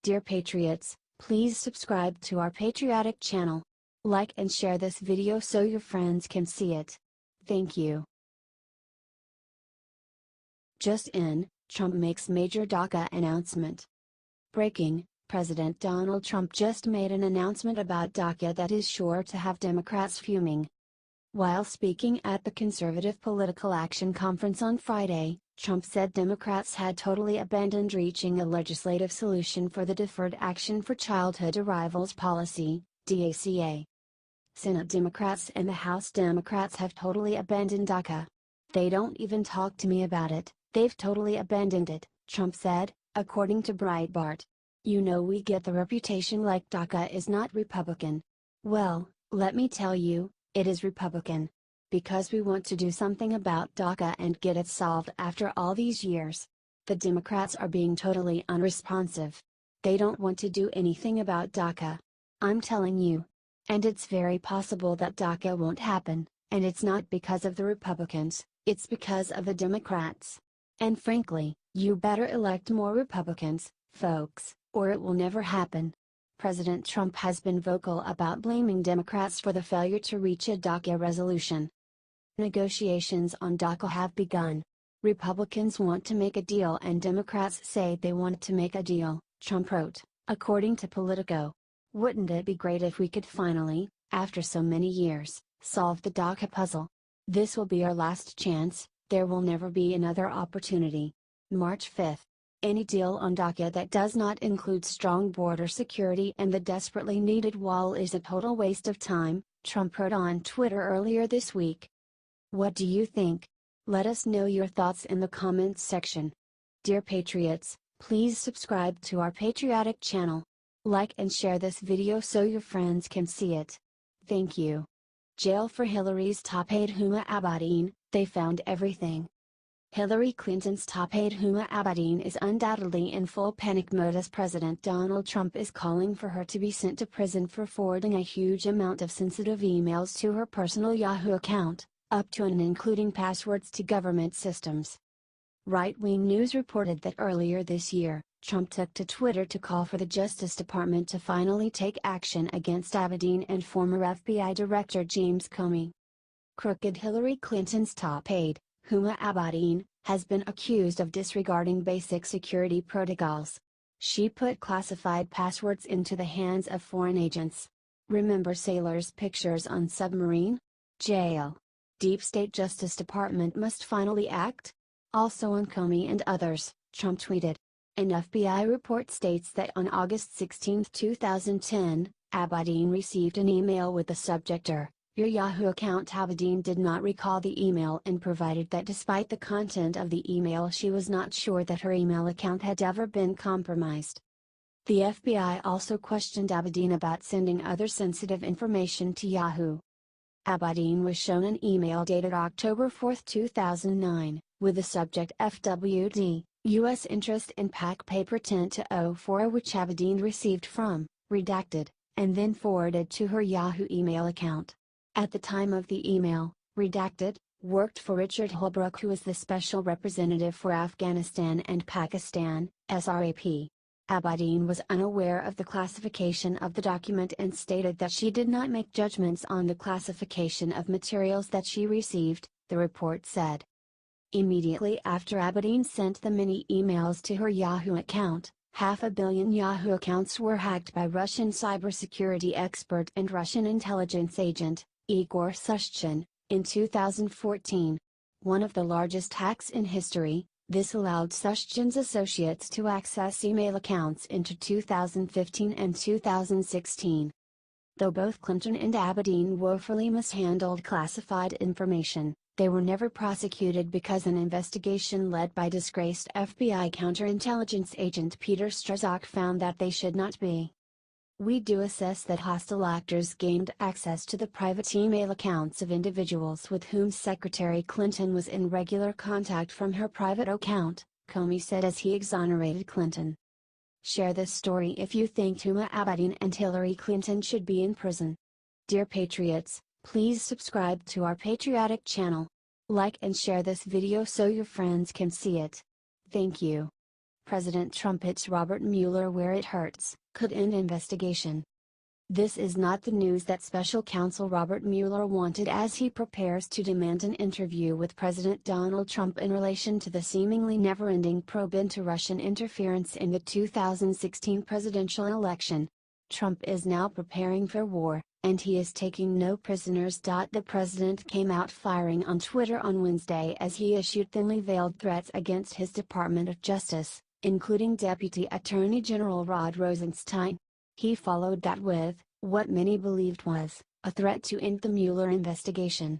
Dear Patriots, please subscribe to our patriotic channel. Like and share this video so your friends can see it. Thank you. Just in, Trump makes major Daca announcement. Breaking, President Donald Trump just made an announcement about Daca that is sure to have Democrats fuming. While speaking at the Conservative Political Action Conference on Friday, Trump said Democrats had totally abandoned reaching a legislative solution for the Deferred Action for Childhood Arrivals policy, DACA. Senate Democrats and the House Democrats have totally abandoned Daca. They don't even talk to me about it, they've totally abandoned it, Trump said, according to Breitbart. You know, we get the reputation like Daca is not Republican. Well, let me tell you, it is Republican. Because we want to do something about Daca and get it solved after all these years. The Democrats are being totally unresponsive. They don't want to do anything about Daca. I'm telling you. And it's very possible that Daca won't happen, and it's not because of the Republicans, it's because of the Democrats. And frankly, you better elect more Republicans, folks, or it will never happen. President Trump has been vocal about blaming Democrats for the failure to reach a Daca resolution. Negotiations on Daca have begun. Republicans want to make a deal and Democrats say they want to make a deal, Trump wrote, according to Politico. Wouldn't it be great if we could finally, after so many years, solve the Daca puzzle? This will be our last chance, there will never be another opportunity. March 5. Any deal on Daca that does not include strong border security and the desperately needed wall is a total waste of time, Trump wrote on Twitter earlier this week. What do you think? Let us know your thoughts in the comments section. Dear Patriots, please subscribe to our patriotic channel. Like and share this video so your friends can see it. Thank you. Jail for Hillary's top aide Huma Abedin, they found everything. Hillary Clinton's top aide Huma Abedin is undoubtedly in full panic mode as President Donald Trump is calling for her to be sent to prison for forwarding a huge amount of sensitive emails to her personal Yahoo account, up to and including passwords to government systems. Right-wing news reported that earlier this year, Trump took to Twitter to call for the Justice Department to finally take action against Abedin and former FBI Director James Comey. Crooked Hillary Clinton's top aide, Huma Abedin, has been accused of disregarding basic security protocols. She put classified passwords into the hands of foreign agents. Remember sailors' pictures on submarine? Jail. Deep State Justice Department must finally act? Also on Comey and others, Trump tweeted. An FBI report states that on August 16, 2010, Abedin received an email with the subject "Your Yahoo account." Abedin did not recall the email and provided that despite the content of the email she was not sure that her email account had ever been compromised. The FBI also questioned Abedin about sending other sensitive information to Yahoo. Abedin was shown an email dated October 4, 2009, with the subject FWD, U.S. interest in PAC paper 10-04, which Abedin received from, redacted, and then forwarded to her Yahoo email account. At the time of the email, redacted, worked for Richard Holbrooke, who is the Special Representative for Afghanistan and Pakistan, SRAP. Abedin was unaware of the classification of the document and stated that she did not make judgments on the classification of materials that she received, the report said. Immediately after Abedin sent the many emails to her Yahoo account, 500 million Yahoo accounts were hacked by Russian cybersecurity expert and Russian intelligence agent, Igor Sushchin, in 2014. One of the largest hacks in history, this allowed Sushchin's associates to access email accounts into 2015 and 2016. Though both Clinton and Abedin woefully mishandled classified information, they were never prosecuted because an investigation led by disgraced FBI counterintelligence agent Peter Strzok found that they should not be. We do assess that hostile actors gained access to the private email accounts of individuals with whom Secretary Clinton was in regular contact from her private account, Comey said as he exonerated Clinton. Share this story if you think Huma Abedin and Hillary Clinton should be in prison. Dear Patriots, please subscribe to our patriotic channel. Like and share this video so your friends can see it. Thank you. President Trump hits Robert Mueller where it hurts, could end investigation. This is not the news that special counsel Robert Mueller wanted as he prepares to demand an interview with President Donald Trump in relation to the seemingly never-ending probe into Russian interference in the 2016 presidential election. Trump is now preparing for war, and he is taking no prisoners. The president came out firing on Twitter on Wednesday as he issued thinly veiled threats against his Department of Justice, including Deputy Attorney General Rod Rosenstein. He followed that with, what many believed was, a threat to end the Mueller investigation.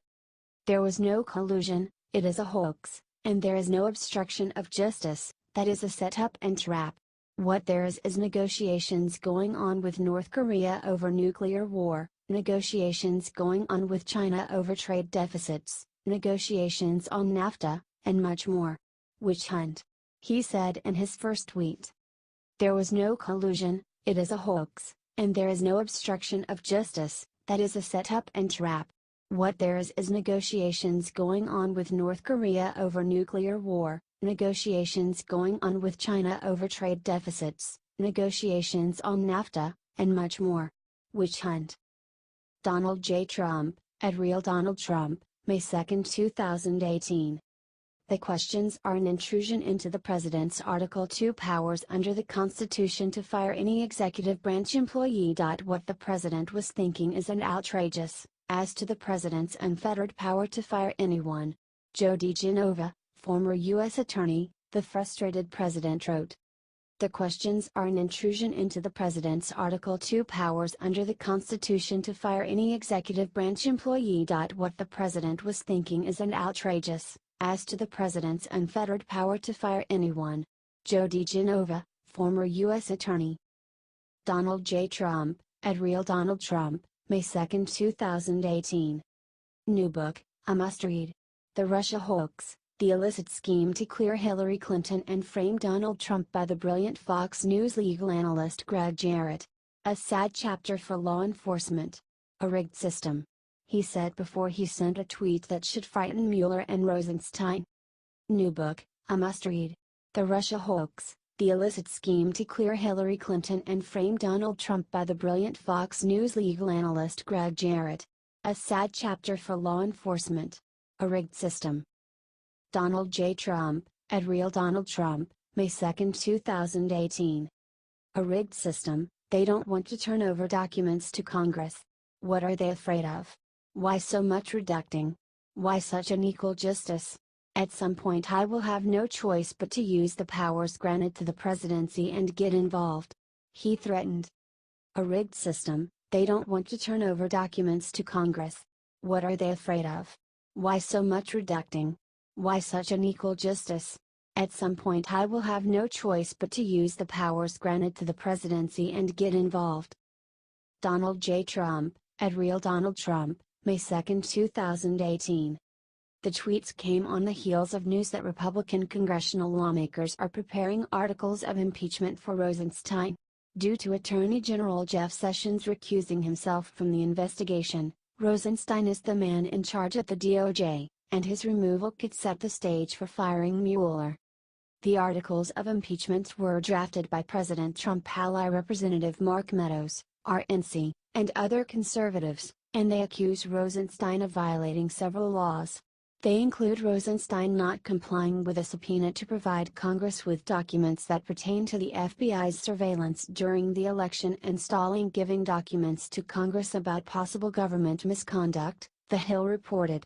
There was no collusion, it is a hoax, and there is no obstruction of justice, that is a setup and trap. What there is negotiations going on with North Korea over nuclear war, negotiations going on with China over trade deficits, negotiations on NAFTA, and much more. Witch hunt. He said in his first tweet. There was no collusion, it is a hoax, and there is no obstruction of justice, that is a setup and trap. What there is negotiations going on with North Korea over nuclear war, negotiations going on with China over trade deficits, negotiations on NAFTA, and much more. Witch hunt. Donald J. Trump, at Real Donald Trump, May 2, 2018. The questions are an intrusion into the president's Article 2 powers under the Constitution to fire any executive branch employee. What the president was thinking is an outrageous, as to the president's unfettered power to fire anyone. Joe DiGenova, former U.S. Attorney, the frustrated president wrote. The questions are an intrusion into the president's Article 2 powers under the Constitution to fire any executive branch employee. What the president was thinking is an outrageous, as to the president's unfettered power to fire anyone. Joe DiGenova, former U.S. Attorney. Donald J. Trump, at Real Donald Trump, May 2, 2018. New book, a must-read. The Russia Hoax, the illicit scheme to clear Hillary Clinton and frame Donald Trump by the brilliant Fox News legal analyst Greg Jarrett. A sad chapter for law enforcement. A rigged system. He said before he sent a tweet that should frighten Mueller and Rosenstein. New book, a must-read. The Russia Hoax, the illicit scheme to clear Hillary Clinton and frame Donald Trump by the brilliant Fox News legal analyst Greg Jarrett. A sad chapter for law enforcement. A rigged system. Donald J. Trump, at Real Donald Trump, May 2, 2018. A rigged system, they don't want to turn over documents to Congress. What are they afraid of? Why so much reducting? Why such unequal justice? At some point I will have no choice but to use the powers granted to the presidency and get involved. He threatened. A rigged system, they don't want to turn over documents to Congress. What are they afraid of? Why so much reducting? Why such unequal justice? At some point I will have no choice but to use the powers granted to the presidency and get involved. Donald J. Trump, at Real Donald Trump, May 2, 2018. The tweets came on the heels of news that Republican congressional lawmakers are preparing articles of impeachment for Rosenstein. Due to Attorney General Jeff Sessions recusing himself from the investigation, Rosenstein is the man in charge at the DOJ, and his removal could set the stage for firing Mueller. The articles of impeachment were drafted by President Trump ally Representative Mark Meadows, RNC, and other conservatives, and they accuse Rosenstein of violating several laws. They include Rosenstein not complying with a subpoena to provide Congress with documents that pertain to the FBI's surveillance during the election and stalling giving documents to Congress about possible government misconduct, The Hill reported.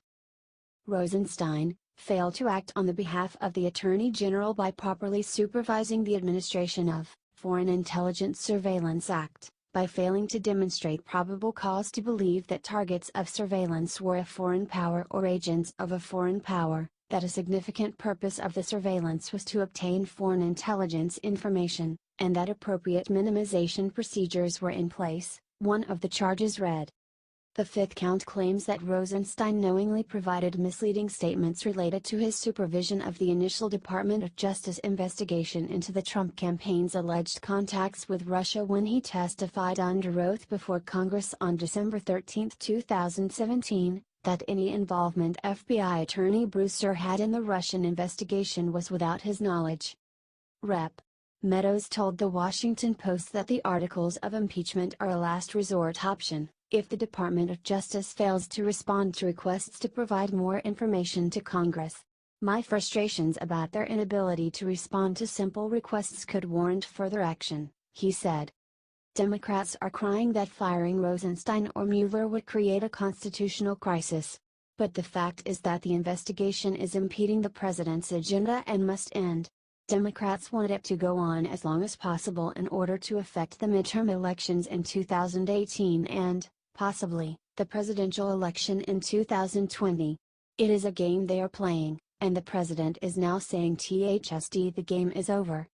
Rosenstein failed to act on the behalf of the Attorney General by properly supervising the administration of Foreign Intelligence Surveillance Act, by failing to demonstrate probable cause to believe that targets of surveillance were a foreign power or agents of a foreign power, that a significant purpose of the surveillance was to obtain foreign intelligence information, and that appropriate minimization procedures were in place, one of the charges read. The fifth count claims that Rosenstein knowingly provided misleading statements related to his supervision of the initial Department of Justice investigation into the Trump campaign's alleged contacts with Russia when he testified under oath before Congress on December 13, 2017, that any involvement FBI Attorney Brewster had in the Russian investigation was without his knowledge. Rep. Meadows told the Washington Post that the articles of impeachment are a last resort option, if the Department of Justice fails to respond to requests to provide more information to Congress. My frustrations about their inability to respond to simple requests could warrant further action, he said. Democrats are crying that firing Rosenstein or Mueller would create a constitutional crisis. But the fact is that the investigation is impeding the president's agenda and must end. Democrats want it to go on as long as possible in order to affect the midterm elections in 2018 and, possibly, the presidential election in 2020. It is a game they are playing, and the president is now saying the game is over.